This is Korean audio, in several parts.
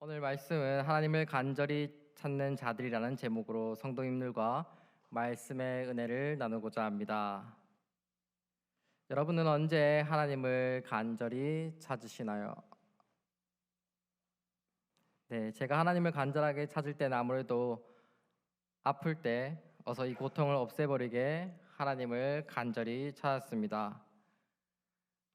오늘 말씀은 하나님을 간절히 찾는 자들이라는 제목으로 성도님들과 말씀의 은혜를 나누고자 합니다. 여러분은 언제 하나님을 간절히 찾으시나요? 네, 제가 하나님을 간절하게 찾을 때는 아무래도 아플 때 어서 이 고통을 없애버리게 하나님을 간절히 찾았습니다.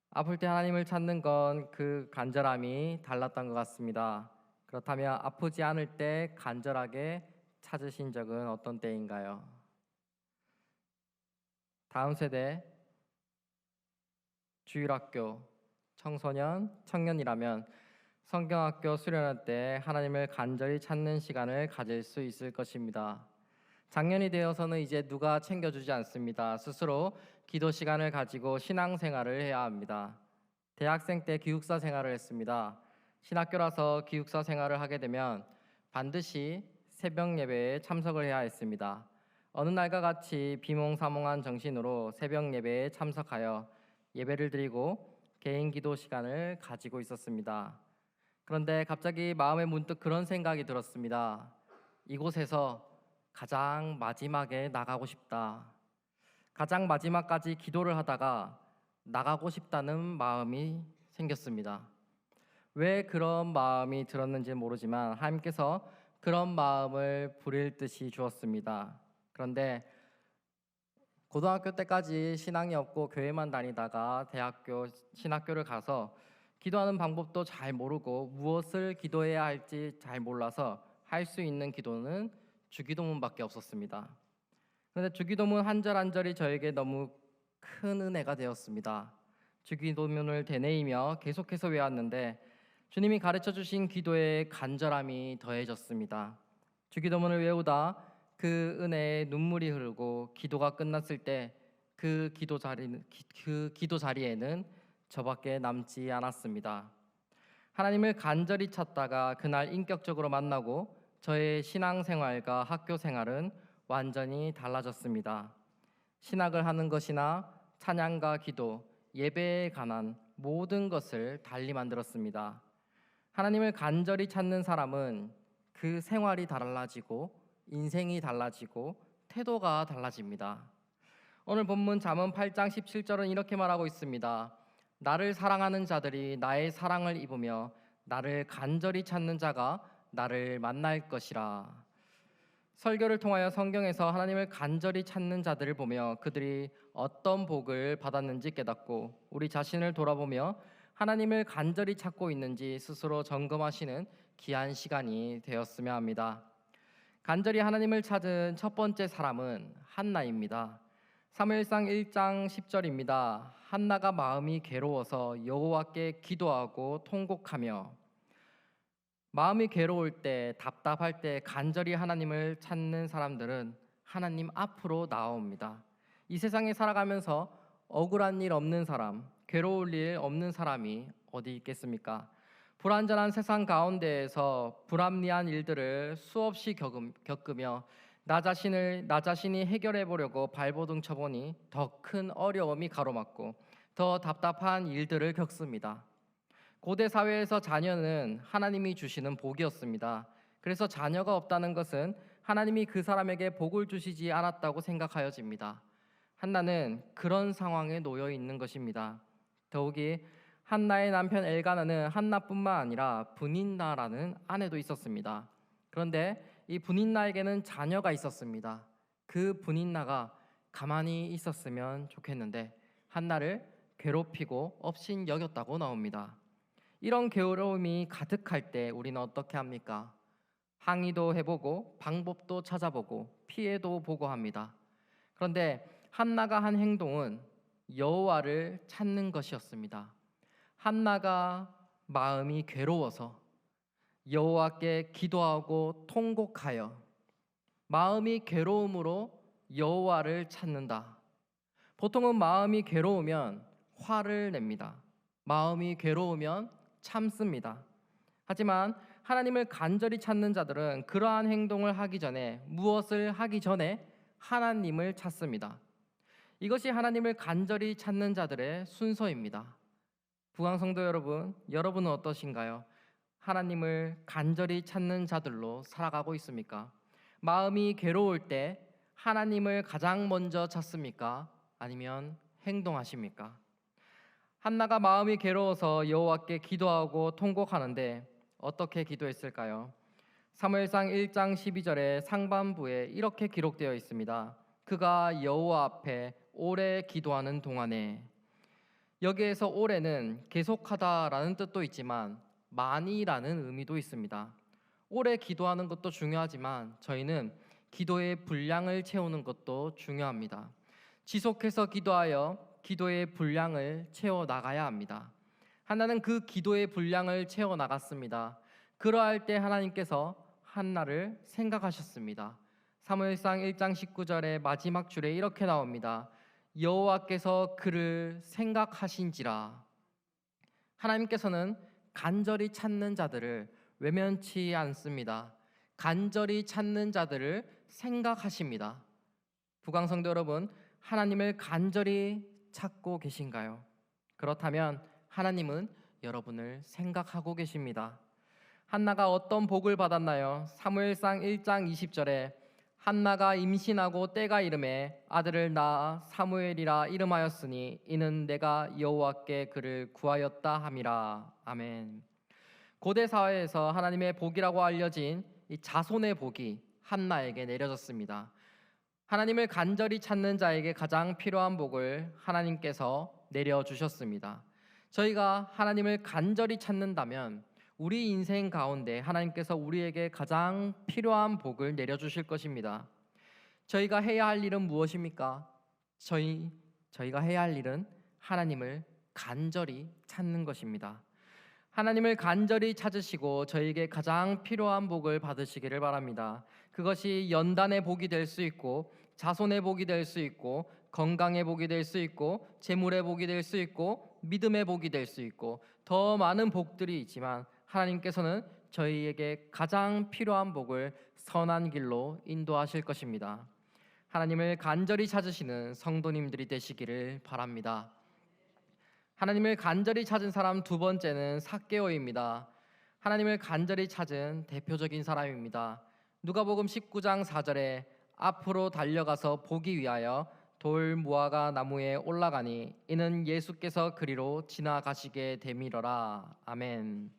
아플 때 하나님을 찾는 건 그 간절함이 달랐던 것 같습니다. 그렇다면 아프지 않을 때 간절하게 찾으신 적은 어떤 때인가요? 다음 세대 주일학교 청소년, 청년이라면 성경학교 수련회 때 하나님을 간절히 찾는 시간을 가질 수 있을 것입니다. 작년이 되어서는 이제 누가 챙겨주지 않습니다. 스스로 기도 시간을 가지고 신앙생활을 해야 합니다. 대학생 때 기숙사 생활을 했습니다. 신학교라서 기숙사 생활을 하게 되면 반드시 새벽 예배에 참석을 해야 했습니다. 어느 날과 같이 비몽사몽한 정신으로 새벽 예배에 참석하여 예배를 드리고 개인 기도 시간을 가지고 있었습니다. 그런데 갑자기 마음에 문득 그런 생각이 들었습니다. 이곳에서 가장 마지막에 나가고 싶다. 가장 마지막까지 기도를 하다가 나가고 싶다는 마음이 생겼습니다. 왜 그런 마음이 들었는지 모르지만 하나님께서 그런 마음을 부릴 듯이 주었습니다. 그런데 고등학교 때까지 신앙이 없고 교회만 다니다가 대학교 신학교를 가서 기도하는 방법도 잘 모르고 무엇을 기도해야 할지 잘 몰라서 할 수 있는 기도는 주기도문밖에 없었습니다. 그런데 주기도문 한 절 한 절이 저에게 너무 큰 은혜가 되었습니다. 주기도문을 되뇌이며 계속해서 외웠는데 주님이 가르쳐 주신 기도의 간절함이 더해졌습니다. 주기도문을 외우다 그 은혜에 눈물이 흐르고 기도가 끝났을 때 그 기도 자리에는 저밖에 남지 않았습니다. 하나님을 간절히 찾다가 그날 인격적으로 만나고 저의 신앙생활과 학교 생활은 완전히 달라졌습니다. 신학을 하는 것이나 찬양과 기도, 예배에 관한 모든 것을 달리 만들었습니다. 하나님을 간절히 찾는 사람은 그 생활이 달라지고 인생이 달라지고 태도가 달라집니다. 오늘 본문 잠언 8장 17절은 이렇게 말하고 있습니다. 나를 사랑하는 자들이 나의 사랑을 입으며 나를 간절히 찾는 자가 나를 만날 것이라. 설교를 통하여 성경에서 하나님을 간절히 찾는 자들을 보며 그들이 어떤 복을 받았는지 깨닫고 우리 자신을 돌아보며 하나님을 간절히 찾고 있는지 스스로 점검하시는 귀한 시간이 되었으면 합니다. 간절히 하나님을 찾은 첫 번째 사람은 한나입니다. 사무엘상 1장 10절입니다. 한나가 마음이 괴로워서 여호와께 기도하고 통곡하며. 마음이 괴로울 때, 답답할 때 간절히 하나님을 찾는 사람들은 하나님 앞으로 나옵니다. 이 세상에 살아가면서 억울한 일 없는 사람, 괴로울 일 없는 사람이 어디 있겠습니까? 불완전한 세상 가운데에서 불합리한 일들을 수없이 겪으며 나 자신이 해결해 보려고 발버둥 쳐보니 더 큰 어려움이 가로막고 더 답답한 일들을 겪습니다. 고대 사회에서 자녀는 하나님이 주시는 복이었습니다. 그래서 자녀가 없다는 것은 하나님이 그 사람에게 복을 주시지 않았다고 생각하여집니다. 한나는 그런 상황에 놓여 있는 것입니다. 더욱이 한나의 남편 엘가나는 한나뿐만 아니라 분인나라는 아내도 있었습니다. 그런데 이 분인나에게는 자녀가 있었습니다. 그 분인나가 가만히 있었으면 좋겠는데 한나를 괴롭히고 업신 여겼다고 나옵니다. 이런 괴로움이 가득할 때 우리는 어떻게 합니까? 항의도 해보고 방법도 찾아보고 피해도 보고 합니다. 그런데 한나가 한 행동은 여호와를 찾는 것이었습니다. 한나가 마음이 괴로워서 여호와께 기도하고 통곡하여 마음이 괴로움으로 여호와를 찾는다. 보통은 마음이 괴로우면 화를 냅니다. 마음이 괴로우면 참습니다. 하지만 하나님을 간절히 찾는 자들은 그러한 행동을 하기 전에 무엇을 하기 전에 하나님을 찾습니다. 이것이 하나님을 간절히 찾는 자들의 순서입니다. 부강성도 여러분, 여러분은 어떠신가요? 하나님을 간절히 찾는 자들로 살아가고 있습니까? 마음이 괴로울 때 하나님을 가장 먼저 찾습니까? 아니면 행동하십니까? 한나가 마음이 괴로워서 여호와께 기도하고 통곡하는데 어떻게 기도했을까요? 사무엘상 1장 12절의 상반부에 이렇게 기록되어 있습니다. 그가 여호와 앞에 오래 기도하는 동안에. 여기에서 오래는 계속하다라는 뜻도 있지만 많이라는 의미도 있습니다. 오래 기도하는 것도 중요하지만 저희는 기도의 분량을 채우는 것도 중요합니다. 지속해서 기도하여 기도의 분량을 채워 나가야 합니다. 한나는 그 기도의 분량을 채워 나갔습니다. 그러할 때 하나님께서 한나를 생각하셨습니다. 사무엘상 1장 19절의 마지막 줄에 이렇게 나옵니다. 여호와께서 그를 생각하신지라. 하나님께서는 간절히 찾는 자들을 외면치 않습니다. 간절히 찾는 자들을 생각하십니다. 부강성도 여러분, 하나님을 간절히 찾고 계신가요? 그렇다면 하나님은 여러분을 생각하고 계십니다. 한나가 어떤 복을 받았나요? 사무엘상 1장 20절에 한나가 임신하고 때가 이름에 아들을 낳아 사무엘이라 이름하였으니 이는 내가 여호와께 그를 구하였다 함이라. 아멘. 고대 사회에서 하나님의 복이라고 알려진 이 자손의 복이 한나에게 내려졌습니다. 하나님을 간절히 찾는 자에게 가장 필요한 복을 하나님께서 내려주셨습니다. 저희가 하나님을 간절히 찾는다면 우리 인생 가운데 하나님께서 우리에게 가장 필요한 복을 내려주실 것입니다. 저희가 해야 할 일은 무엇입니까? 저희가 해야 할 일은 하나님을 간절히 찾는 것입니다. 하나님을 간절히 찾으시고 저에게 가장 필요한 복을 받으시기를 바랍니다. 그것이 연단의 복이 될 수 있고 자손의 복이 될 수 있고 건강의 복이 될 수 있고 재물의 복이 될 수 있고 믿음의 복이 될 수 있고 더 많은 복들이 있지만 하나님께서는 저희에게 가장 필요한 복을 선한 길로 인도하실 것입니다. 하나님을 간절히 찾으시는 성도님들이 되시기를 바랍니다. 하나님을 간절히 찾은 사람 두 번째는 삭개오입니다. 하나님을 간절히 찾은 대표적인 사람입니다. 누가복음 19장 4절에 앞으로 달려가서 보기 위하여 돌 무화과 나무에 올라가니 이는 예수께서 그리로 지나가시게 되밀어라. 아멘.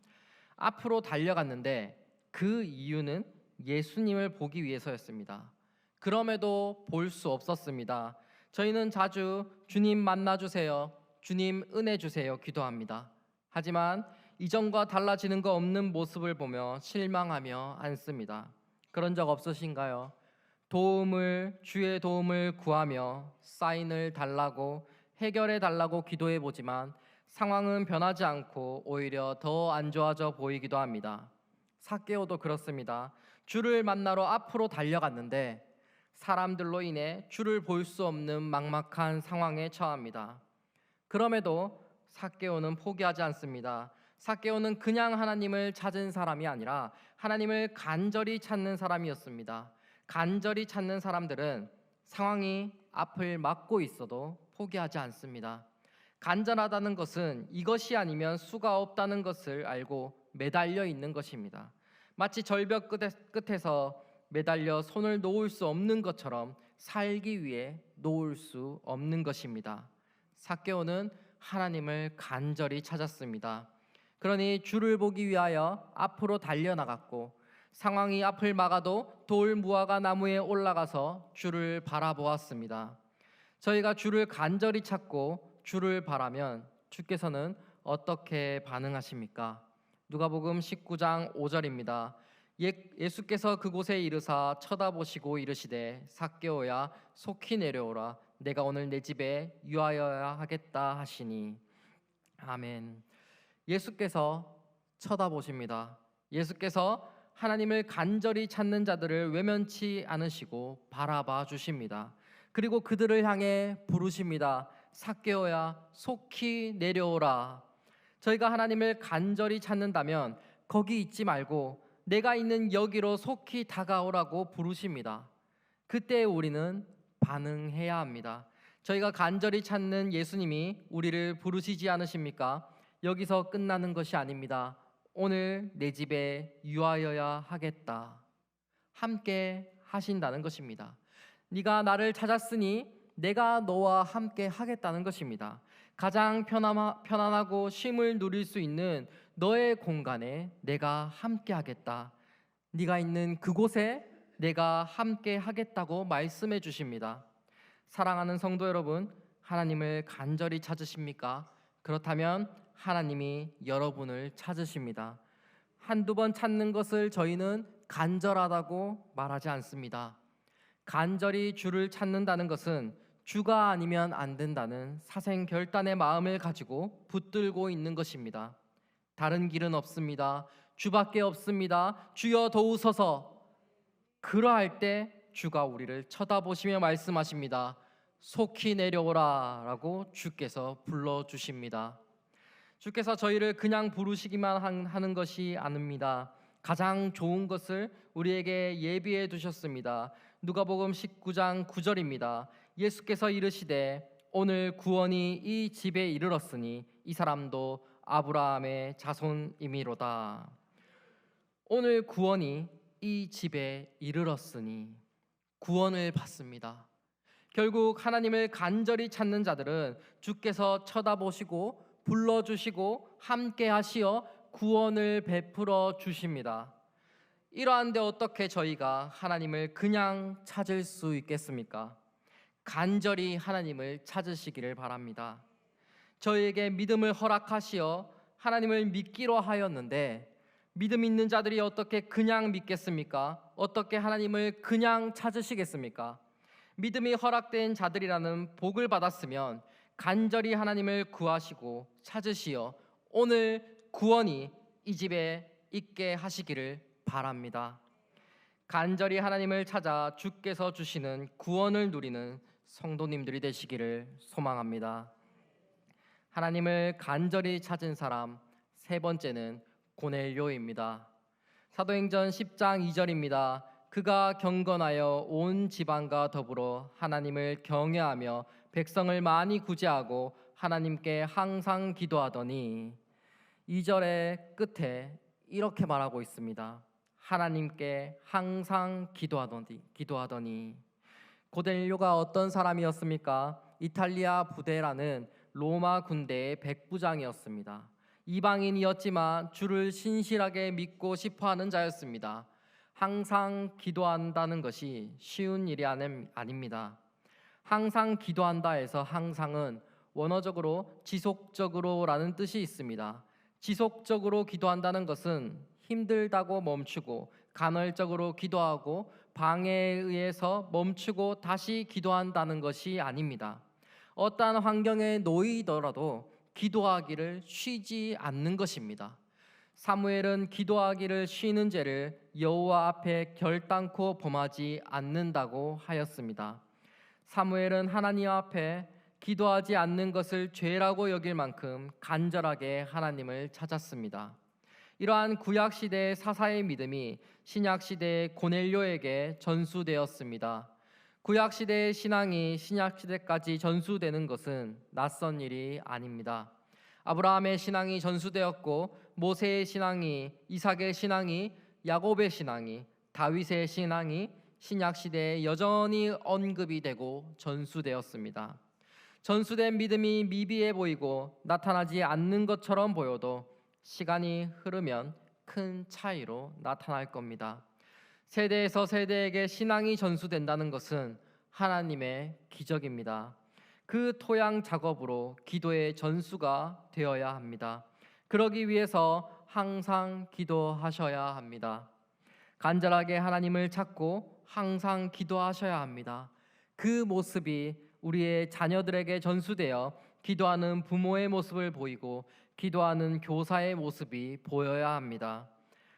앞으로 달려갔는데 그 이유는 예수님을 보기 위해서였습니다. 그럼에도 볼 수 없었습니다. 저희는 자주 주님 만나주세요, 주님 은혜 주세요 기도합니다. 하지만 이전과 달라지는 거 없는 모습을 보며 실망하며 앉습니다. 그런 적 없으신가요? 주의 도움을 구하며 사인을 달라고 해결해 달라고 기도해 보지만 상황은 변하지 않고 오히려 더 안 좋아져 보이기도 합니다. 삭개오도 그렇습니다. 주를 만나러 앞으로 달려갔는데 사람들로 인해 주를 볼 수 없는 막막한 상황에 처합니다. 그럼에도 삭개오는 포기하지 않습니다. 삭개오는 그냥 하나님을 찾은 사람이 아니라 하나님을 간절히 찾는 사람이었습니다. 간절히 찾는 사람들은 상황이 앞을 막고 있어도 포기하지 않습니다. 간절하다는 것은 이것이 아니면 수가 없다는 것을 알고 매달려 있는 것입니다. 마치 절벽 끝에서 매달려 손을 놓을 수 없는 것처럼 살기 위해 놓을 수 없는 것입니다. 삭개오는 하나님을 간절히 찾았습니다. 그러니 주를 보기 위하여 앞으로 달려나갔고 상황이 앞을 막아도 돌 무화과 나무에 올라가서 주를 바라보았습니다. 저희가 주를 간절히 찾고 주를 바라면 주께서는 어떻게 반응하십니까? 누가복음 19장 5절입니다. 예수께서 그곳에 이르사 쳐다보시고 이르시되 삭개오야 속히 내려오라 내가 오늘 내 집에 유하여야 하겠다 하시니. 아멘. 예수께서 쳐다보십니다. 예수께서 하나님을 간절히 찾는 자들을 외면치 않으시고 바라봐 주십니다. 그리고 그들을 향해 부르십니다. 삭개오야 속히 내려오라. 저희가 하나님을 간절히 찾는다면 거기 있지 말고 내가 있는 여기로 속히 다가오라고 부르십니다. 그때 우리는 반응해야 합니다. 저희가 간절히 찾는 예수님이 우리를 부르시지 않으십니까? 여기서 끝나는 것이 아닙니다. 오늘 내 집에 유하여야 하겠다. 함께 하신다는 것입니다. 네가 나를 찾았으니 내가 너와 함께 하겠다는 것입니다. 가장 편안하고 쉼을 누릴 수 있는 너의 공간에 내가 함께 하겠다. 네가 있는 그곳에 내가 함께 하겠다고 말씀해 주십니다. 사랑하는 성도 여러분, 하나님을 간절히 찾으십니까? 그렇다면 하나님이 여러분을 찾으십니다. 한두 번 찾는 것을 저희는 간절하다고 말하지 않습니다. 간절히 주를 찾는다는 것은 주가 아니면 안 된다는 사생결단의 마음을 가지고 붙들고 있는 것입니다. 다른 길은 없습니다. 주밖에 없습니다. 주여 도우소서. 그러할 때 주가 우리를 쳐다보시며 말씀하십니다. 속히 내려오라 라고 주께서 불러주십니다. 주께서 저희를 그냥 부르시기만 하는 것이 아닙니다. 가장 좋은 것을 우리에게 예비해 두셨습니다. 누가복음 19장 9절입니다. 예수께서 이르시되 오늘 구원이 이 집에 이르렀으니 이 사람도 아브라함의 자손이미로다. 오늘 구원이 이 집에 이르렀으니 구원을 받습니다. 결국 하나님을 간절히 찾는 자들은 주께서 쳐다보시고 불러주시고 함께 하시어 구원을 베풀어 주십니다. 이러한데 어떻게 저희가 하나님을 그냥 찾을 수 있겠습니까? 간절히 하나님을 찾으시기를 바랍니다. 저희에게 믿음을 허락하시어 하나님을 믿기로 하였는데 믿음 있는 자들이 어떻게 그냥 믿겠습니까? 어떻게 하나님을 그냥 찾으시겠습니까? 믿음이 허락된 자들이라는 복을 받았으면 간절히 하나님을 구하시고 찾으시어 오늘 구원이 이 집에 있게 하시기를 바랍니다. 간절히 하나님을 찾아 주께서 주시는 구원을 누리는 성도님들이 되시기를 소망합니다. 하나님을 간절히 찾은 사람 세 번째는 고넬료입니다. 사도행전 10장 2절입니다. 그가 경건하여 온 지방과 더불어 하나님을 경외하며 백성을 많이 구제하고 하나님께 항상 기도하더니 2절의 끝에 이렇게 말하고 있습니다. 하나님께 항상 기도하더니 고넬료가 어떤 사람이었습니까? 이탈리아 부대라는 로마 군대의 백부장이었습니다. 이방인이었지만 주를 신실하게 믿고 싶어하는 자였습니다. 항상 기도한다는 것이 쉬운 일이 아닙니다. 항상 기도한다 해서 항상은 원어적으로 지속적으로라는 뜻이 있습니다. 지속적으로 기도한다는 것은 힘들다고 멈추고 간헐적으로 기도하고 방해에 의해서 멈추고 다시 기도한다는 것이 아닙니다. 어떠한 환경에 놓이더라도 기도하기를 쉬지 않는 것입니다. 사무엘은 기도하기를 쉬는 죄를 여호와 앞에 결단코 범하지 않는다고 하였습니다. 사무엘은 하나님 앞에 기도하지 않는 것을 죄라고 여길 만큼 간절하게 하나님을 찾았습니다. 이러한 구약시대의 사사의 믿음이 신약시대의 고넬료에게 전수되었습니다. 구약시대의 신앙이 신약시대까지 전수되는 것은 낯선 일이 아닙니다. 아브라함의 신앙이 전수되었고 모세의 신앙이, 이삭의 신앙이, 야곱의 신앙이, 다윗의 신앙이 신약시대에 여전히 언급이 되고 전수되었습니다. 전수된 믿음이 미비해 보이고 나타나지 않는 것처럼 보여도 시간이 흐르면 큰 차이로 나타날 겁니다. 세대에서 세대에게 신앙이 전수된다는 것은 하나님의 기적입니다. 그 토양 작업으로 기도의 전수가 되어야 합니다. 그러기 위해서 항상 기도하셔야 합니다. 간절하게 하나님을 찾고 항상 기도하셔야 합니다. 그 모습이 우리의 자녀들에게 전수되어 기도하는 부모의 모습을 보이고 기도하는 교사의 모습이 보여야 합니다.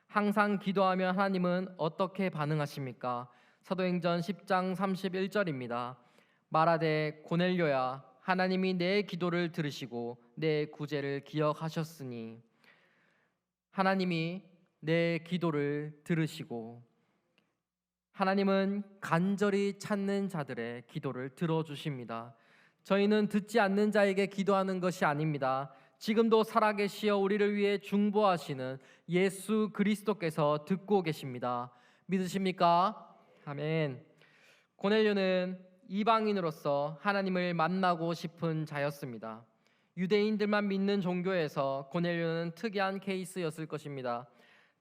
항상 기도하면 하나님은 어떻게 반응하십니까? 사도행전 10장 31절입니다. 말하되 고넬료야 하나님이 내 기도를 들으시고 내 구제를 기억하셨으니 하나님이 내 기도를 들으시고 하나님은 간절히 찾는 자들의 기도를 들어주십니다. 저희는 듣지 않는 자에게 기도하는 것이 아닙니다. 지금도 살아계시어 우리를 위해 중보하시는 예수 그리스도께서 듣고 계십니다. 믿으십니까? 아멘. 고넬료는 이방인으로서 하나님을 만나고 싶은 자였습니다. 유대인들만 믿는 종교에서 고넬료는 특이한 케이스였을 것입니다.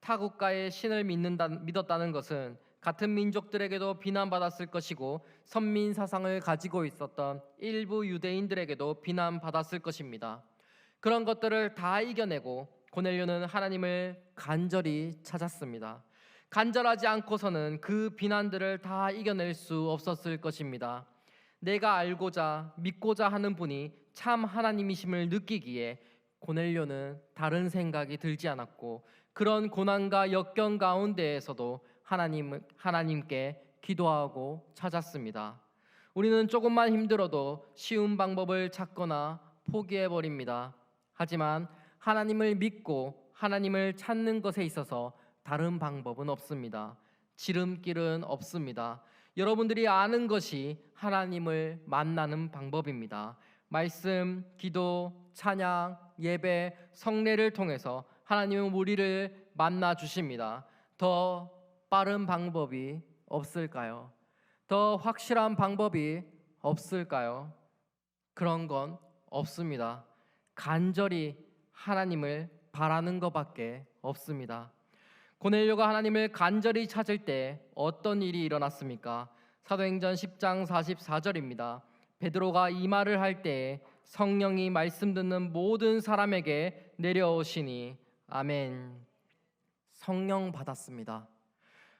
타 국가의 신을 믿었다는 것은 같은 민족들에게도 비난받았을 것이고 선민 사상을 가지고 있었던 일부 유대인들에게도 비난받았을 것입니다. 그런 것들을 다 이겨내고 고넬료는 하나님을 간절히 찾았습니다. 간절하지 않고서는 그 비난들을 다 이겨낼 수 없었을 것입니다. 내가 알고자 믿고자 하는 분이 참 하나님이심을 느끼기에 고넬료는 다른 생각이 들지 않았고 그런 고난과 역경 가운데에서도 하나님께 기도하고 찾았습니다. 우리는 조금만 힘들어도 쉬운 방법을 찾거나 포기해 버립니다. 하지만 하나님을 믿고 하나님을 찾는 것에 있어서 다른 방법은 없습니다. 지름길은 없습니다. 여러분들이 아는 것이 하나님을 만나는 방법입니다. 말씀, 기도, 찬양, 예배, 성례를 통해서 하나님은 우리를 만나 주십니다. 더 빠른 방법이 없을까요? 더 확실한 방법이 없을까요? 그런 건 없습니다. 간절히 하나님을 바라는 것밖에 없습니다. 고넬료가 하나님을 간절히 찾을 때 어떤 일이 일어났습니까? 사도행전 10장 44절입니다. 베드로가 이 말을 할 때에 성령이 말씀 듣는 모든 사람에게 내려오시니 아멘. 성령 받았습니다.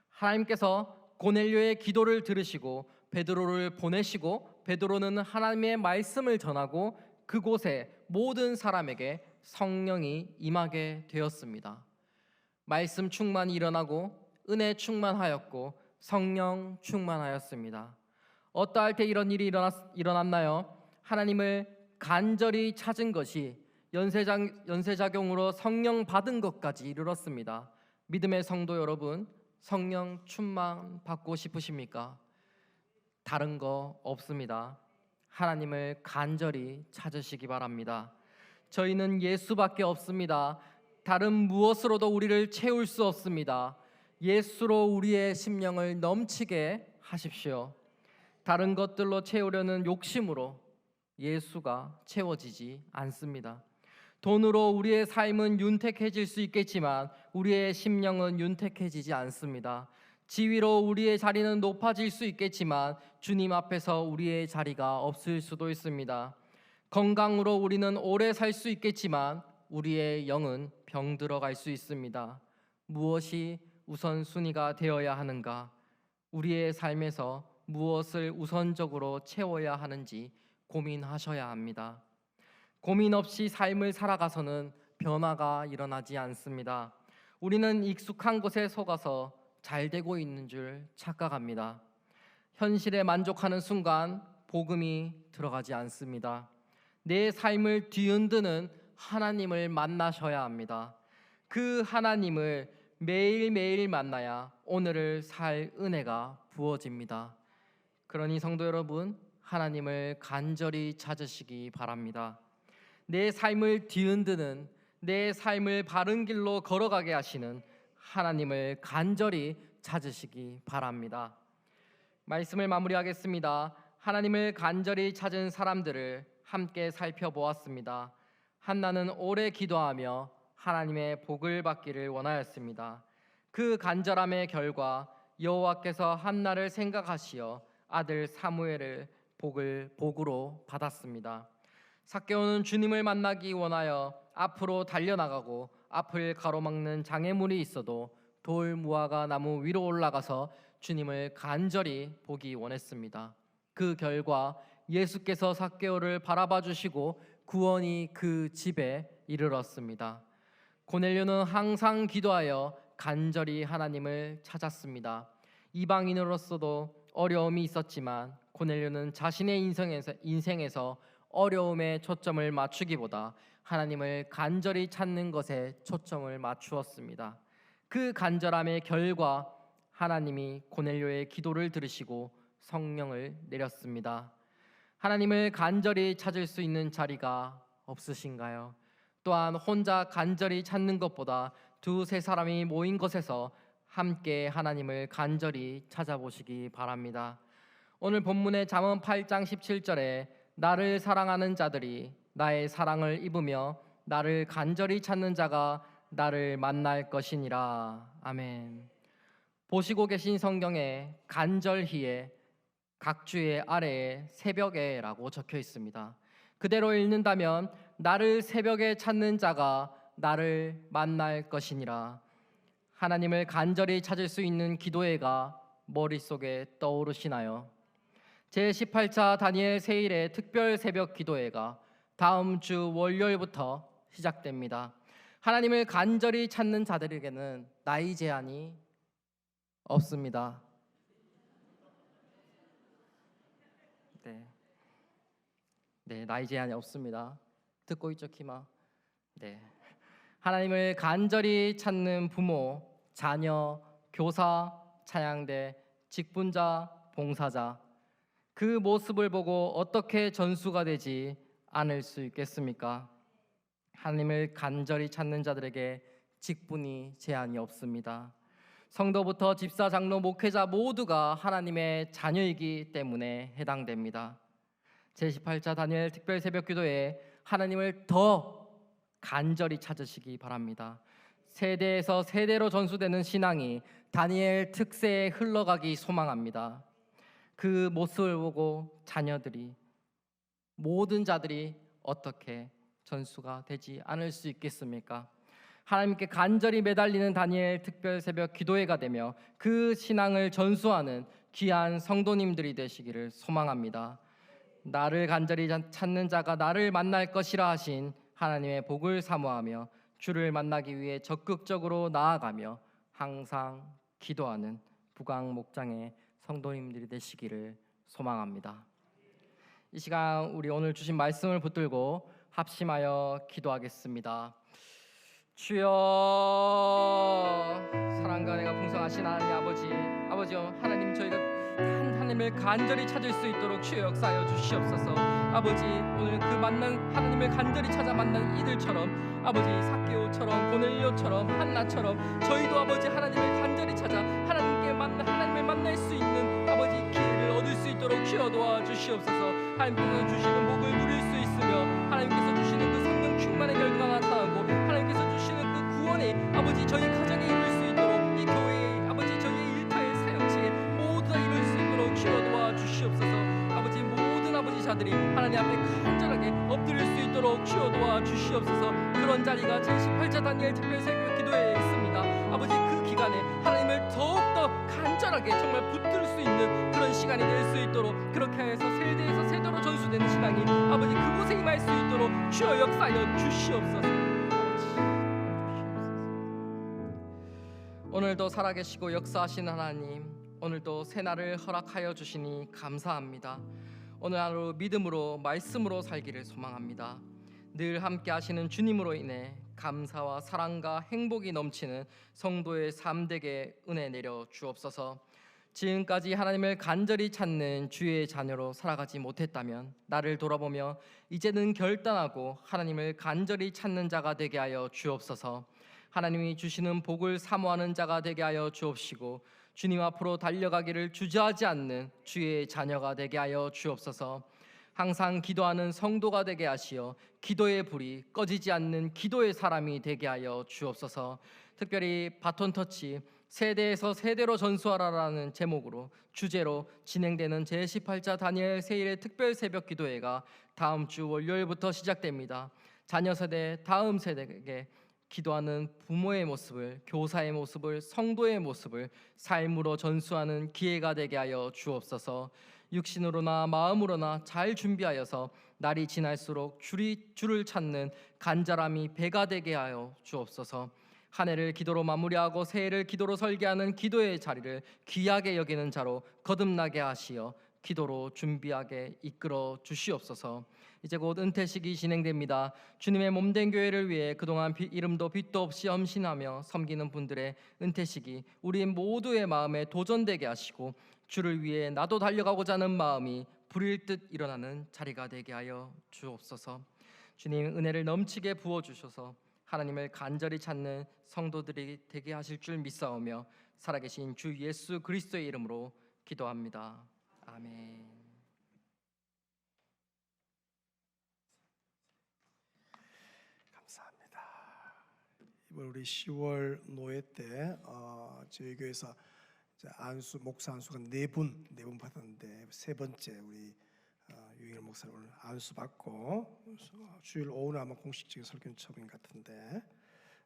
하나님께서 고넬료의 기도를 들으시고 베드로를 보내시고 베드로는 하나님의 말씀을 전하고 그곳에 모든 사람에게 성령이 임하게 되었습니다. 말씀 충만이 일어나고 은혜 충만하였고 성령 충만하였습니다. 어떠할 때 이런 일이 일어났나요? 하나님을 간절히 찾은 것이 연쇄작용으로 성령 받은 것까지 이르렀습니다. 믿음의 성도 여러분, 성령 충만 받고 싶으십니까? 다른 거 없습니다. 하나님을 간절히 찾으시기 바랍니다. 저희는 예수밖에 없습니다. 다른 무엇으로도 우리를 채울 수 없습니다. 예수로 우리의 심령을 넘치게 하십시오. 다른 것들로 채우려는 욕심으로 예수가 채워지지 않습니다. 돈으로 우리의 삶은 윤택해질 수 있겠지만 우리의 심령은 윤택해지지 않습니다. 지위로 우리의 자리는 높아질 수 있겠지만 주님 앞에서 우리의 자리가 없을 수도 있습니다. 건강으로 우리는 오래 살 수 있겠지만 우리의 영은 병들어갈 수 있습니다. 무엇이 우선순위가 되어야 하는가? 우리의 삶에서 무엇을 우선적으로 채워야 하는지 고민하셔야 합니다. 고민 없이 삶을 살아가서는 변화가 일어나지 않습니다. 우리는 익숙한 곳에 속아서 잘 되고 있는 줄 착각합니다. 현실에 만족하는 순간 복음이 들어가지 않습니다. 내 삶을 뒤흔드는 하나님을 만나셔야 합니다. 그 하나님을 매일매일 만나야 오늘을 살 은혜가 부어집니다. 그러니 성도 여러분, 하나님을 간절히 찾으시기 바랍니다. 내 삶을 뒤흔드는, 내 삶을 바른 길로 걸어가게 하시는 하나님을 간절히 찾으시기 바랍니다. 말씀을 마무리하겠습니다. 하나님을 간절히 찾은 사람들을 함께 살펴보았습니다. 한나는 오래 기도하며 하나님의 복을 받기를 원하였습니다. 그 간절함의 결과 여호와께서 한나를 생각하시어 아들 사무엘을 복으로 받았습니다. 삭개오는 주님을 만나기 원하여 앞으로 달려나가고 앞을 가로막는 장애물이 있어도 돌 무화과 나무 위로 올라가서 주님을 간절히 보기 원했습니다. 그 결과 예수께서 삭개오를 바라봐 주시고 구원이 그 집에 이르렀습니다. 고넬료는 항상 기도하여 간절히 하나님을 찾았습니다. 이방인으로서도 어려움이 있었지만 고넬료는 자신의 인생에서 어려움에 초점을 맞추기보다 하나님을 간절히 찾는 것에 초점을 맞추었습니다. 그 간절함의 결과 하나님이 고넬료의 기도를 들으시고 성령을 내렸습니다. 하나님을 간절히 찾을 수 있는 자리가 없으신가요? 또한 혼자 간절히 찾는 것보다 두세 사람이 모인 곳에서 함께 하나님을 간절히 찾아보시기 바랍니다. 오늘 본문의 잠언 8장 17절에 나를 사랑하는 자들이 나의 사랑을 입으며 나를 간절히 찾는 자가 나를 만날 것이니라. 아멘. 보시고 계신 성경에 간절히에 각주의 아래에 새벽에라고 적혀 있습니다. 그대로 읽는다면 나를 새벽에 찾는 자가 나를 만날 것이니라. 하나님을 간절히 찾을 수 있는 기도회가 머릿속에 떠오르시나요? 제18차 다니엘 세일의 특별 새벽 기도회가 다음 주 월요일부터 시작됩니다. 하나님을 간절히 찾는 자들에게는 나이 제한이 없습니다. 네, 나이 제한이 없습니다. 듣고 있죠, 키마? 네. 하나님을 간절히 찾는 부모, 자녀, 교사, 찬양대, 직분자, 봉사자, 그 모습을 보고 어떻게 전수가 되지 않을 수 있겠습니까? 하나님을 간절히 찾는 자들에게 직분이 제한이 없습니다. 성도부터 집사, 장로, 목회자 모두가 하나님의 자녀이기 때문에 해당됩니다. 제18차 다니엘 특별 새벽 기도에 하나님을 더 간절히 찾으시기 바랍니다. 세대에서 세대로 전수되는 신앙이 다니엘 특세에 흘러가기 소망합니다. 그 모습을 보고 자녀들이, 모든 자들이 어떻게 전수가 되지 않을 수 있겠습니까? 하나님께 간절히 매달리는 다니엘 특별 새벽 기도회가 되며 그 신앙을 전수하는 귀한 성도님들이 되시기를 소망합니다. 나를 간절히 찾는 자가 나를 만날 것이라 하신 하나님의 복을 사모하며 주를 만나기 위해 적극적으로 나아가며 항상 기도하는 부강 목장의 성도님들이 되시기를 소망합니다. 이 시간 우리 오늘 주신 말씀을 붙들고 합심하여 기도하겠습니다. 주여, 사랑과 은혜가 풍성하신 하나님 아버지여, 하나님, 저희가 하나님을 간절히 찾을 수 있도록 주여 역사하여 주시옵소서. 아버지, 오늘 그 만난 하나님을 간절히 찾아 만난 이들처럼, 아버지 삭개오처럼, 고넬료처럼, 한나처럼 저희도 아버지 하나님을 간절히 찾아 하나님을 만날 수 있는 아버지 기회를 얻을 수 있도록 주여 도와주시옵소서. 하나님께서 주시는 복을 누릴 수 있으며 하나님께서 주시는 그 성령 충만의 결과가 나타나고 하나님께서 주시는 그 구원이 아버지 저희 가정에 이룰 수 있도록, 이 교회에 아버지 저희의 일터의 사역지에 모두 다 이룰 수 있도록 주여 도와주시옵소서. 아버지 모든 아버지 자들이 하나님 앞에 간절하게 엎드릴 수 있도록 주여 도와주시옵소서. 그런 자리가 제18차 다니엘 특별 새벽 기도회에 있습니다. 아버지 그 기간에 하나님을 더욱더 간절하게 정말 붙들 수 있는 그런 시간이 될 수 있도록, 그렇게 해서 세대에서 세대로 전수되는 신앙이 아버지 그곳에 임할 수 있도록 주여 역사하여 주시옵소서. 오늘도 살아계시고 역사하신 하나님, 오늘도 새날을 허락하여 주시니 감사합니다. 오늘 하루 믿음으로 말씀으로 살기를 소망합니다. 늘 함께 하시는 주님으로 인해 감사와 사랑과 행복이 넘치는 성도의 삶 되게 은혜 내려 주옵소서. 지금까지 하나님을 간절히 찾는 주의 자녀로 살아가지 못했다면 나를 돌아보며 이제는 결단하고 하나님을 간절히 찾는 자가 되게 하여 주옵소서. 하나님이 주시는 복을 사모하는 자가 되게 하여 주옵시고 주님 앞으로 달려가기를 주저하지 않는 주의 자녀가 되게 하여 주옵소서. 항상 기도하는 성도가 되게 하시어 기도의 불이 꺼지지 않는 기도의 사람이 되게 하여 주옵소서. 특별히 바톤터치 세대에서 세대로 전수하라라는 제목으로 주제로 진행되는 제18차 다니엘 세일의 특별 새벽 기도회가 다음 주 월요일부터 시작됩니다. 자녀 세대, 다음 세대에게 기도하는 부모의 모습을, 교사의 모습을, 성도의 모습을 삶으로 전수하는 기회가 되게 하여 주옵소서. 육신으로나 마음으로나 잘 준비하여서 날이 지날수록 주를 찾는 간절함이 배가 되게 하여 주옵소서. 한 해를 기도로 마무리하고 새해를 기도로 설계하는 기도의 자리를 귀하게 여기는 자로 거듭나게 하시어 기도로 준비하게 이끌어 주시옵소서. 이제 곧 은퇴식이 진행됩니다. 주님의 몸된 교회를 위해 그동안 이름도 빛도 없이 헌신하며 섬기는 분들의 은퇴식이 우리 모두의 마음에 도전되게 하시고 주를 위해 나도 달려가고자 하는 마음이 불일 듯 일어나는 자리가 되게 하여 주옵소서. 주님 은혜를 넘치게 부어 주셔서 하나님을 간절히 찾는 성도들이 되게 하실 줄 믿사오며 살아계신 주 예수 그리스도의 이름으로 기도합니다. 아멘. 감사합니다. 이번 우리 10월 노예 때 저희 교회에서 안수 목사 안수가 네 분 받았는데 세 번째 우리 유일 목사 오늘 안수 받고 주일 오후는 아마 공식적인 설교는 처음인 것 같은데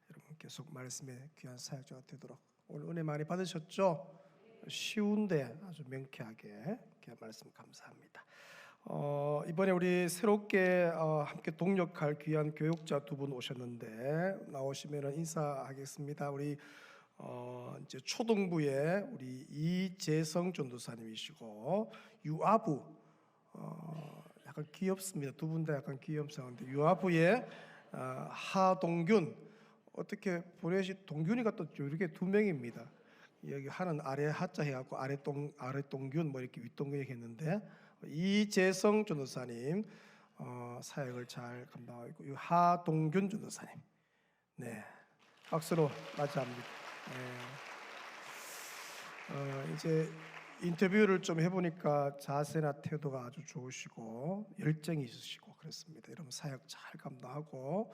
여러분 계속 말씀에 귀한 사역자가 되도록 오늘 은혜 많이 받으셨죠? 쉬운데 아주 명쾌하게 귀한 말씀 감사합니다. 이번에 우리 새롭게 함께 동역할 귀한 교육자 두 분 오셨는데 나오시면은 인사하겠습니다. 우리 이제 초등부의 우리 이재성 전도사님이시고 유아부 약간 귀엽습니다. 두 분 다 약간 귀염상한데 유아부의 하동균 어떻게 보내시 동균이가 또 이렇게 두 명입니다. 여기 하는 아래 하자 해갖고 아래 동균 뭐 이렇게 윗동균 했는데 이재성 전도사님 사역을 잘 감당하고 있고 하동균 전도사님 네 박수로 맞이합니다. 네. 이제 인터뷰를 좀 해보니까 자세나 태도가 아주 좋으시고 열정이 있으시고 그렇습니다. 여러분 사역 잘 감당하고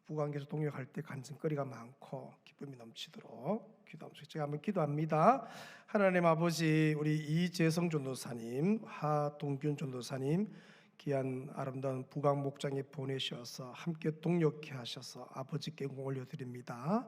부관계에서 동역할 때 간증거리가 많고 기쁨이 넘치도록 기도하면서 제가 한번 기도합니다. 하나님 아버지 우리 이재성 전도사님 하동균 전도사님 귀한 아름다운 부강 목장에 보내셔서 함께 동역케 하셔서 아버지께 영광 올려드립니다.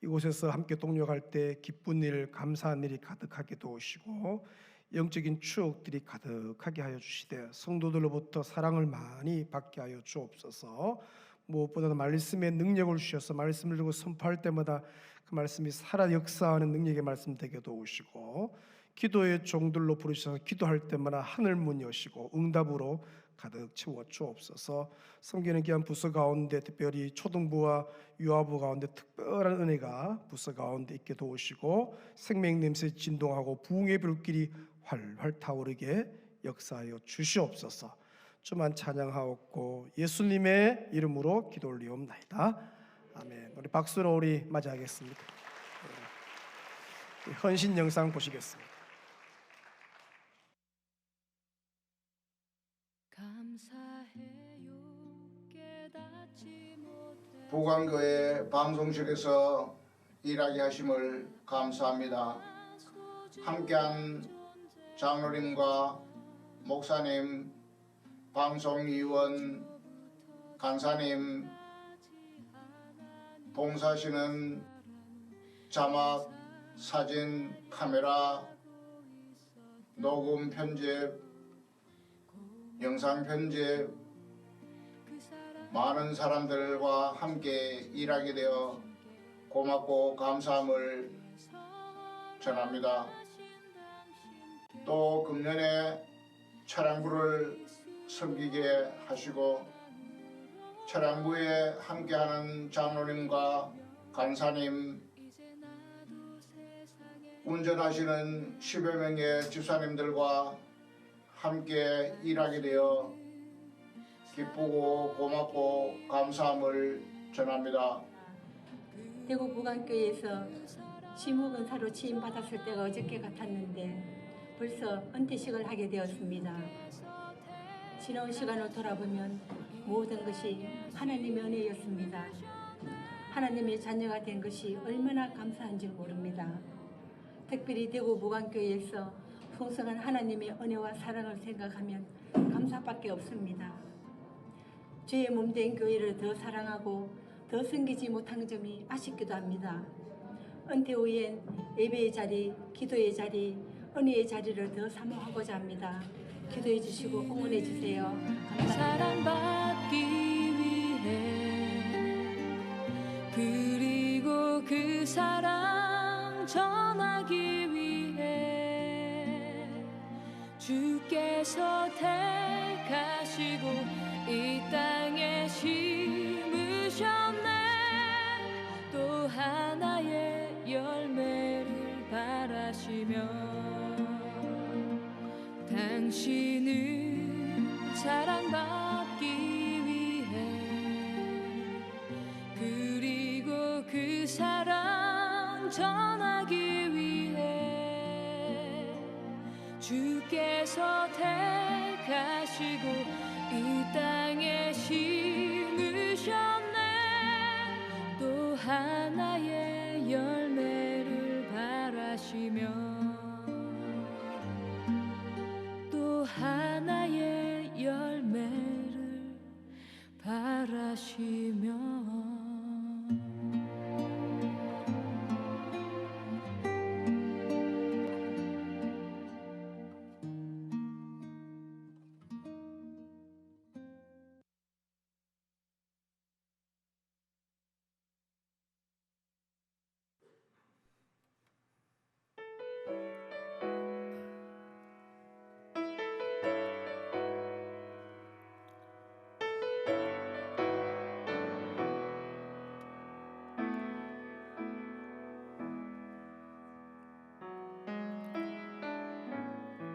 이곳에서 함께 동역할 때 기쁜 일 감사한 일이 가득하게 도우시고 영적인 추억들이 가득하게 하여 주시되 성도들로부터 사랑을 많이 받게 하여 주옵소서. 무엇보다도 말씀의 능력을 주셔서 말씀을 들고 선포할 때마다 그 말씀이 살아 역사하는 능력의 말씀 되게 도우시고 기도의 종들로 부르셔서 기도할 때마다 하늘 문 여시고 응답으로 가득 채워 주옵소서. 섬기는 귀한 부서 가운데 특별히 초등부와 유아부 가운데 특별한 은혜가 부서 가운데 있게 도우시고 생명 냄새 진동하고 부흥의 불길이 활활 타오르게 역사하여 주시옵소서. 주만 찬양하옵고 예수님의 이름으로 기도 올리옵나이다. 아멘. 우리 박수로 우리 맞이하겠습니다. 헌신 영상 보시겠습니다. 부광교회 방송실에서 일하게 하심을 감사합니다. 함께한 장로님과 목사님, 방송위원, 간사님, 봉사하시는 자막, 사진, 카메라, 녹음 편집, 영상 편집, 많은 사람들과 함께 일하게 되어 고맙고 감사함을 전합니다. 또 금년에 차량부를 섬기게 하시고 차량부에 함께하는 장로님과 간사님, 운전하시는 10여 명의 집사님들과 함께 일하게 되어 기쁘고 고맙고 감사함을 전합니다. 대구 부강교회에서 시무근사로 취임받았을 때가 어저께 같았는데 벌써 은퇴식을 하게 되었습니다. 지나온 시간을 돌아보면 모든 것이 하나님의 은혜였습니다. 하나님의 자녀가 된 것이 얼마나 감사한지 모릅니다. 특별히 대구 부강교회에서 풍성한 하나님의 은혜와 사랑을 생각하면 감사밖에 없습니다. 주의 몸된 교회를 더 사랑하고 더 섬기지 못한 점이 아쉽기도 합니다. 은퇴 후엔 예배의 자리, 기도의 자리, 은혜의 자리를 더 사모하고자 합니다. 기도해 주시고 응원해 주세요. 감사합니다. 사랑받기 위해 그리고 그 사랑 전하기 위해 주께서 택하시고 이 땅에 심으셨네. 또 하나의 열매를 바라시며 당신은 사랑받기 위해 그 사랑 전하기 위해 주께서 택하시고 이 땅에 심으셨네. 또 하나의 열매를 바라시며 또 하나의 열매를 바라시며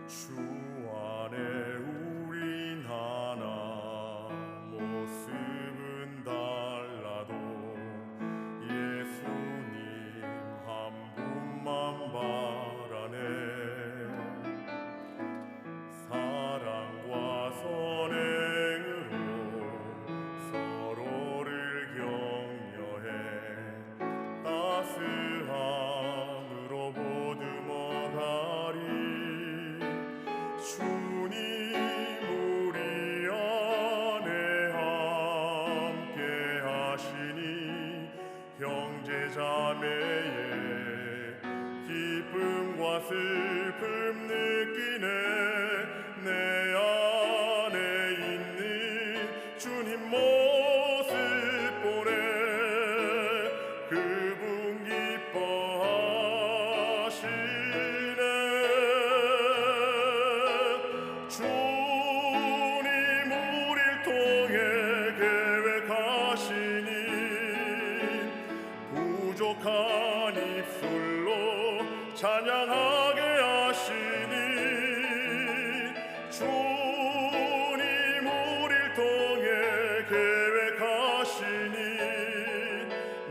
주 안에 우린 하나 모습은 달라도 예수님 한 분만 바라네. 사랑과 선행으로 서로를 격려해 따스함으로 보듬어가리. 주님 우리 안에 함께 하시니 형제자매의 기쁨과 슬픔 느끼네. 내 안에 있는 주님 모습 보네. 그분 기뻐하시네. 주님 우릴 통해 계획하시니 부족한 입술로 찬양하게 하시니. 주님 우릴 통해 계획하시니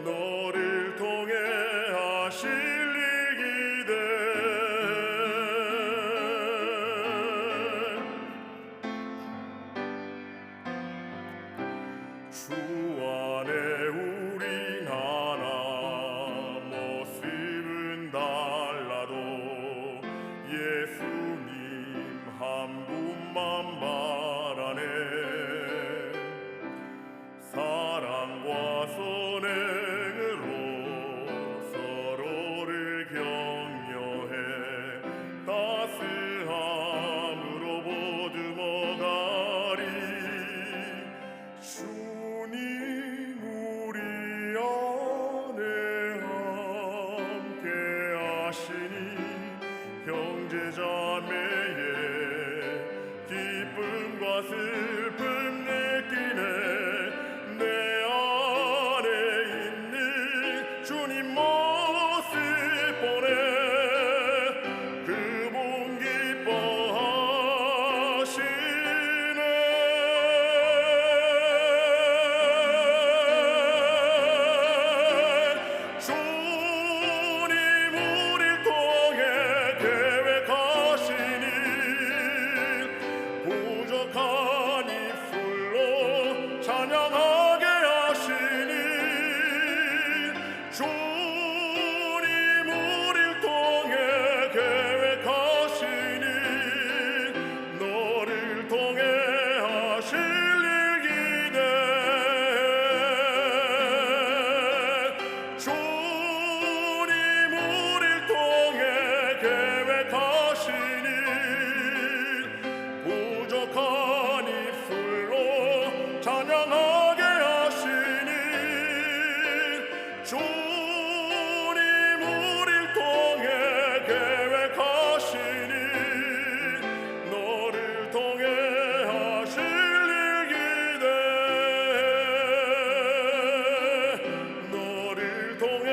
너를 통해 하실 일 기대. 주 안에 우린 하나 모습은 달라도 예수님 한 분만 바라네. 사랑과 선행으로 서로를 격려해 따스함으로 보듬어가리. 주님 우리 안에 함께 하시니 형제자매의 기쁨과 슬픔 느끼네. 내 안에 있는 주님 모습 보네. 그분 기뻐하시네. 주님 우릴 통해 계획하시니 부족한 입술로 찬양하게 하시니. 주님 우릴 통해 계획하시니 너를 통해 하실 일 기대. 주님 우릴 통해 계획하시니 부족한 입술로 찬양하게 하시니. 주님 우릴 통해 계획하시니 너를 통해 하실 일 기대. 너를 통해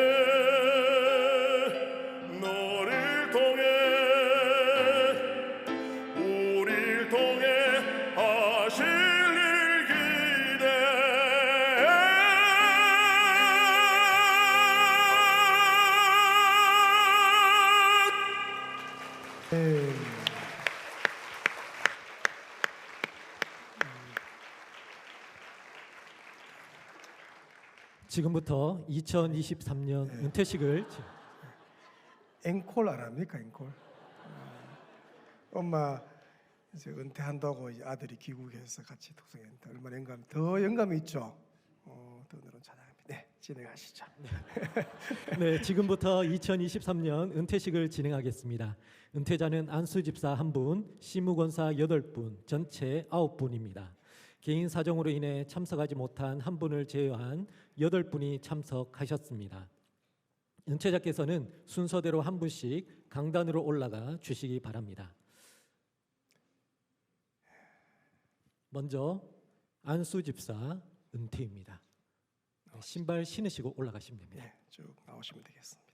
우릴 통해 하실 일 기대. 네. 지금부터 2023년 은퇴식을 앵콜 안 합니까? 앵콜. 엄마 이제 은퇴한다고 이 아들이 귀국해서 같이 독서했는데 얼마나 더 영감이 있죠. 더 늘은 찬양합니다. 네, 진행하시죠. 네, 지금부터 2023년 은퇴식을 진행하겠습니다. 은퇴자는 안수 집사 1분, 시무권사 8분, 전체 9분입니다. 개인 사정으로 인해 참석하지 못한 1분을 제외한 8분이 참석하셨습니다. 은퇴자께서는 순서대로 1분씩 강단으로 올라가 주시기 바랍니다. 먼저 안수 집사 은퇴입니다. 신발 신으시고 올라가시면 됩니다. 네, 쭉 나오시면 되겠습니다.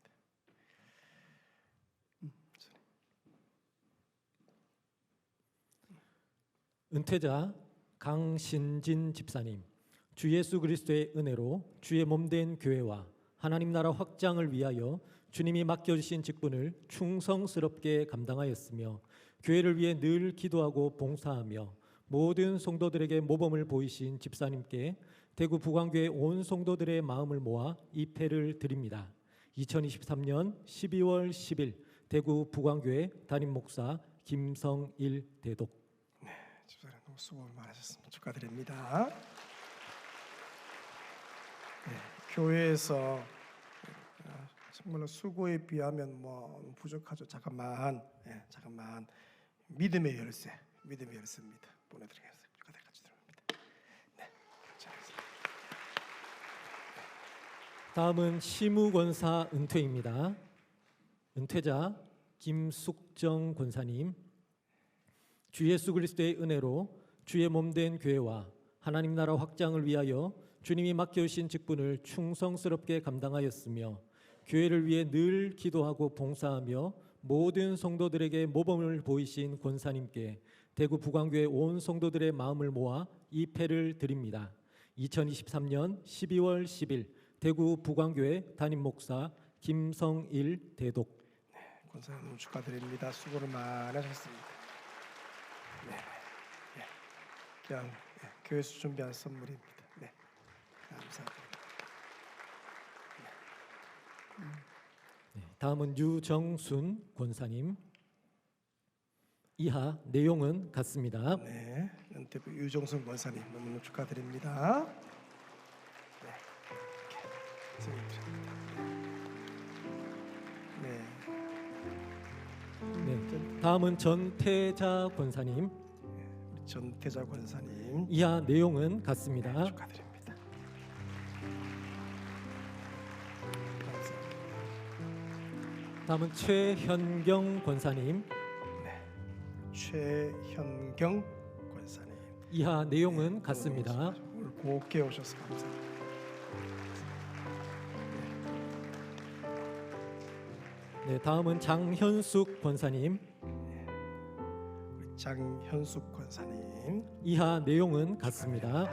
은퇴자 강신진 집사님, 주 예수 그리스도의 은혜로 주의 몸된 교회와 하나님 나라 확장을 위하여 주님이 맡겨주신 직분을 충성스럽게 감당하였으며 교회를 위해 늘 기도하고 봉사하며 모든 성도들에게 모범을 보이신 집사님께 대구 부광교회 온 성도들의 마음을 모아 입회를 드립니다. 2023년 12월 10일 대구 부광교회 담임 목사 김성일 대독. 집사님 너무 수고 많으셨습니다. 축하드립니다. 네, 교회에서 정말로 수고에 비하면 뭐 부족하죠. 잠깐만 믿음의 열쇠입니다. 보내드리겠습니다. 축하드립니다. 네, 감사합니다. 다음은 시무권사 은퇴입니다. 은퇴자 김숙정 권사님, 주 예수 그리스도의 은혜로 주의 몸된 교회와 하나님 나라 확장을 위하여 주님이 맡겨주신 직분을 충성스럽게 감당하였으며 교회를 위해 늘 기도하고 봉사하며 모든 성도들에게 모범을 보이신 권사님께 대구 부광교회 온 성도들의 마음을 모아 입회를 드립니다. 2023년 12월 10일 대구 부광교회 담임 목사 김성일 대독. 네, 권사님 축하드립니다. 수고를 많이 하셨습니다. 그냥 교회에서 준비한 선물입니다. 네, 감사합니다. 다음은 유정순 권사님. 이하 내용은 같습니다. 네, 연태부 유정순 권사님 너무너무 축하드립니다. 네, 네, 다음은 전태자 권사님. 우리 전태자 권사님 이하 내용은 같습니다. 축하드립니다. 감사합니다. 다음은 최현경 권사님. 최현경 권사님 이하 내용은 같습니다. 오늘 곱게 오셔서 감사합니다. 네, 다음은 장현숙 권사님. 우리 장현숙 권사님 이하 내용은 같습니다.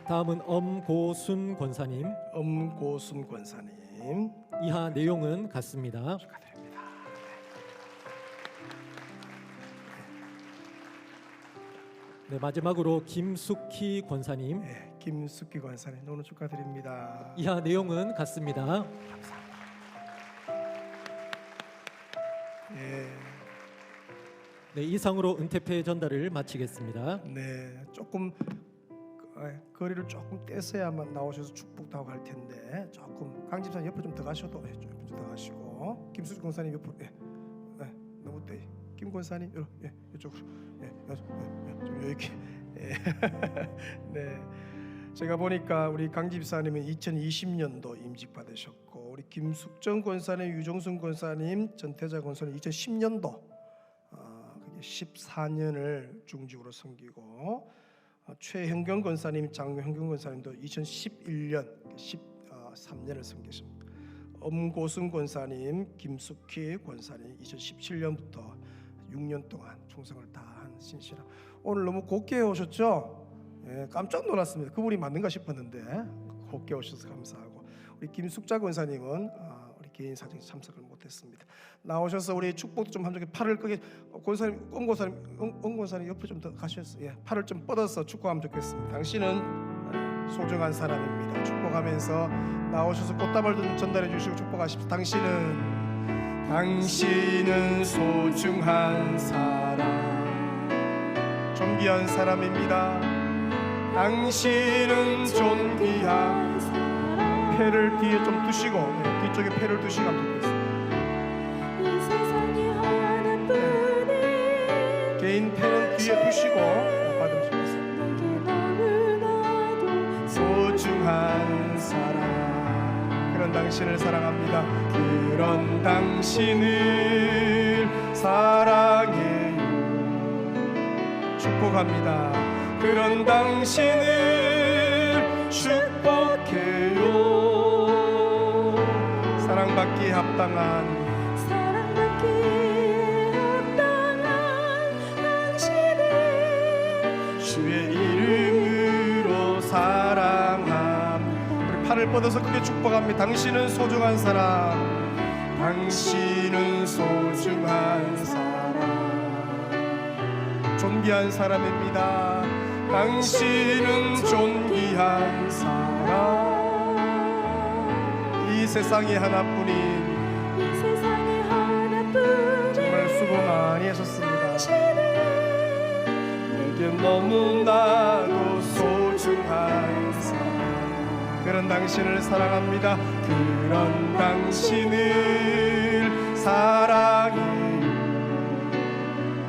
다음은 엄고순 권사님. 엄고순 권사님 이하 내용은 같습니다. 축하드립니다. 네, 마지막으로 김숙희 권사님. 네, 김숙기 권사님 너무 축하드립니다. 이하 내용은 같습니다. 네, 네, 이상으로 은퇴패 전달을 마치겠습니다. 네, 조금 거리를 조금 떼서야만 나오셔서 축복도 하고 할 텐데 조금 강 집사님 옆으로 좀 더 가셔도 좀 더 가시고 김숙기 권사님 옆으로 너무 떼. 김 권사님 이쪽으로 좀 이렇게 네. 제가 보니까 우리 강 집사님은 2020년도 임직 받으셨고 우리 김숙정 권사님, 유정순 권사님, 전태자 권사님 2010년도 그게 14년을 중직으로 섬기고 최현경 권사님, 장현경 권사님도 2011년 13년을 섬기십니다. 엄고순 권사님, 김숙희 권사님 2017년부터 6년 동안 충성을 다한 신실한 오늘 너무 곱게 오셨죠? 깜짝 놀랐습니다. 그분이 맞는가 싶었는데 곱게 오셔서 감사하고 우리 김숙자 권사님은 우리 개인 사정에 참석을 못했습니다. 나오셔서 우리 축복도 좀 한쪽에 팔을 끄게 권사님, 엄 권사님 옆에 좀 더 가셨어요. 예, 팔을 좀 뻗어서 축복하면 좋겠습니다. 당신은 소중한 사람입니다. 축복하면서 나오셔서 꽃다발 좀 전달해 주시고 축복하십시오. 당신은 소중한 사람, 존귀한 사람입니다. 당신은 존귀한 사람. 패를 뒤에 좀 두시고 뒤쪽에 패를 두시고 하면 좋겠습니다. 이 세상에 하나뿐인 개인 패는 뒤에 두시고 받으면 좋겠습니다. 내게 너무나도 소중한 사람, 그런 당신을 사랑합니다. 그런 당신을 사랑해요. 축복합니다. 그런 당신을 축복해요. 사랑받기에 합당한 사랑받기에 합당한 당신을 주의 이름으로 사랑함. 우리 팔을 뻗어서 크게 축복합니다. 당신은 소중한 사람, 당신은 소중한 사람, 존귀한 사람입니다. 당신은 존귀한 사람. 이 세상에 하나뿐인, 이 세상에 하나뿐인 정말 수고 많이 하셨습니다. 내게 너무나도 소중한 사람, 그런 당신을 사랑합니다. 그런 당신을 사랑해요.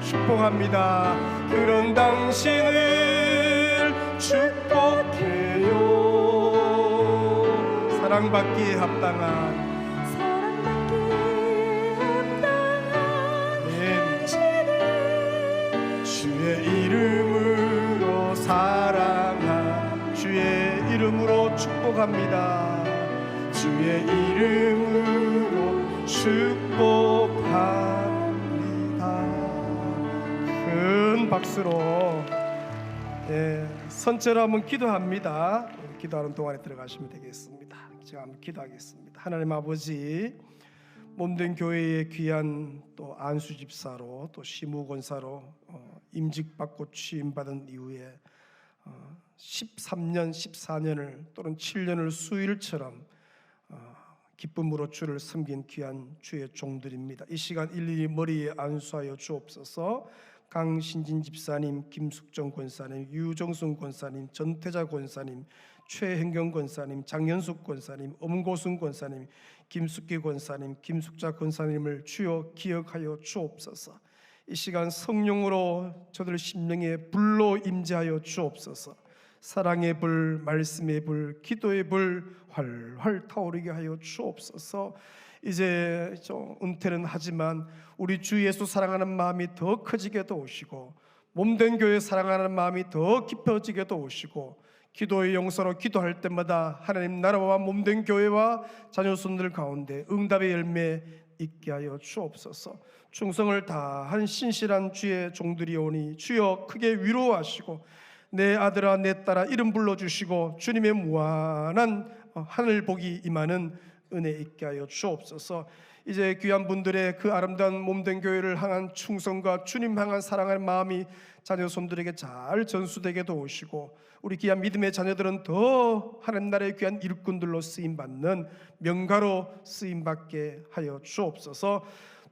축복합니다. 그런 당신을 축복해요. 사랑받기에 합당한, 사랑받기에 합당한 당신을 주의 이름으로 사랑한, 주의 이름으로 축복합니다. 주의 이름으로 축복합니다. 큰 박수로 선체로 한번 기도합니다. 기도하는 동안에 들어가시면 되겠습니다. 제가 한번 기도하겠습니다. 하나님 아버지, 몸된 교회의 귀한 또 안수 집사로 또 시무 권사로 임직받고 취임받은 이후에 13년, 14년을 또는 7년을 수일처럼 기쁨으로 주를 섬긴 귀한 주의 종들입니다. 이 시간 일일이 머리에 안수하여 주옵소서. 강신진 집사님, 김숙정 권사님, 유정순 권사님, 전태자 권사님, 최hen경 권사님, 장현숙 권사님, 엄고순 권사님, 김숙기 권사님, 김숙자 권사님을 주여 기억하여 주옵소서. 이 시간 성령으로 저들 심령에 불로 임재하여 주옵소서. 사랑의 불, 말씀의 불, 기도의 불 활활 타오르게 하여 주옵소서. 이제 좀 은퇴는 하지만 우리 주 예수 사랑하는 마음이 더 커지게 도우시고, 몸된 교회 사랑하는 마음이 더 깊어지게 도우시고, 기도의 용서로 기도할 때마다 하나님 나라와 몸된 교회와 자녀손들 가운데 응답의 열매 있게 하여 주옵소서. 충성을 다한 신실한 주의 종들이 오니 주여 크게 위로하시고, 내 아들아 내 딸아 이름 불러주시고 주님의 무한한 하늘 복이 임하는 은혜 있게 하여 주옵소서. 이제 귀한 분들의 그 아름다운 몸된 교회를 향한 충성과 주님 향한 사랑할 마음이 자녀손들에게 잘 전수되게 도우시고, 우리 귀한 믿음의 자녀들은 더 하나님 나라의 귀한 일꾼들로 쓰임받는 명가로 쓰임받게 하여 주옵소서.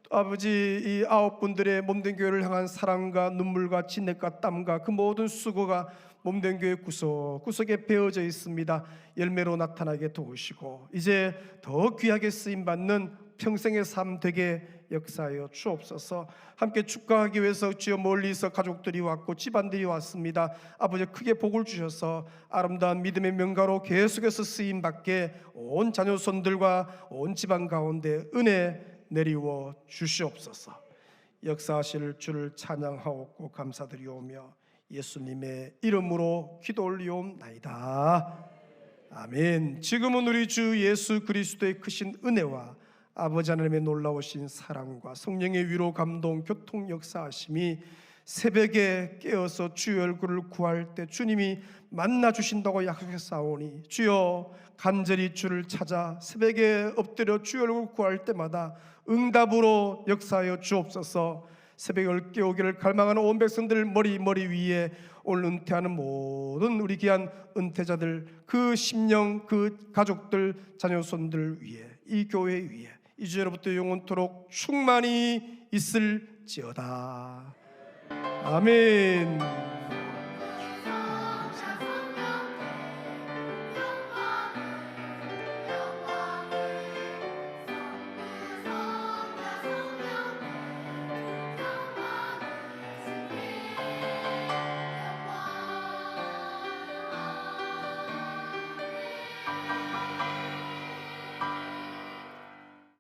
아버지, 이 9분들의 몸된 교회를 향한 사랑과 눈물과 진액과 땀과 그 모든 수고가 몸된 교회 구석구석에 베어져 있습니다. 열매로 나타나게 도우시고, 이제 더 귀하게 쓰임받는 평생의 삶 되게 역사하여 주옵소서. 함께 축가하기 위해서 주여 멀리서 가족들이 왔고 집안들이 왔습니다. 아버지 크게 복을 주셔서 아름다운 믿음의 명가로 계속해서 쓰임받게 온 자녀손들과 온 집안 가운데 은혜 내리워 주시옵소서. 역사하실 주를 찬양하옵고 감사드리오며 예수님의 이름으로 기도 올리옵나이다. 아멘. 지금은 우리 주 예수 그리스도의 크신 은혜와 아버지 하나님의 놀라우신 사랑과 성령의 위로 감동 교통 역사하심이 새벽에 깨어서 주의 얼굴을 구할 때 주님이 만나 주신다고 약속했사오니 주여 간절히 주를 찾아 새벽에 엎드려 주의 얼굴을 구할 때마다 응답으로 역사하여 주옵소서. 새벽을 깨우기를 갈망하는 온 백성들 머리 위에 오늘 은퇴하는 모든 우리 귀한 은퇴자들, 그 심령, 그 가족들, 자녀손들 위에, 이 교회 위에 이제로부터 영원토록 충만히 있을지어다. 아멘.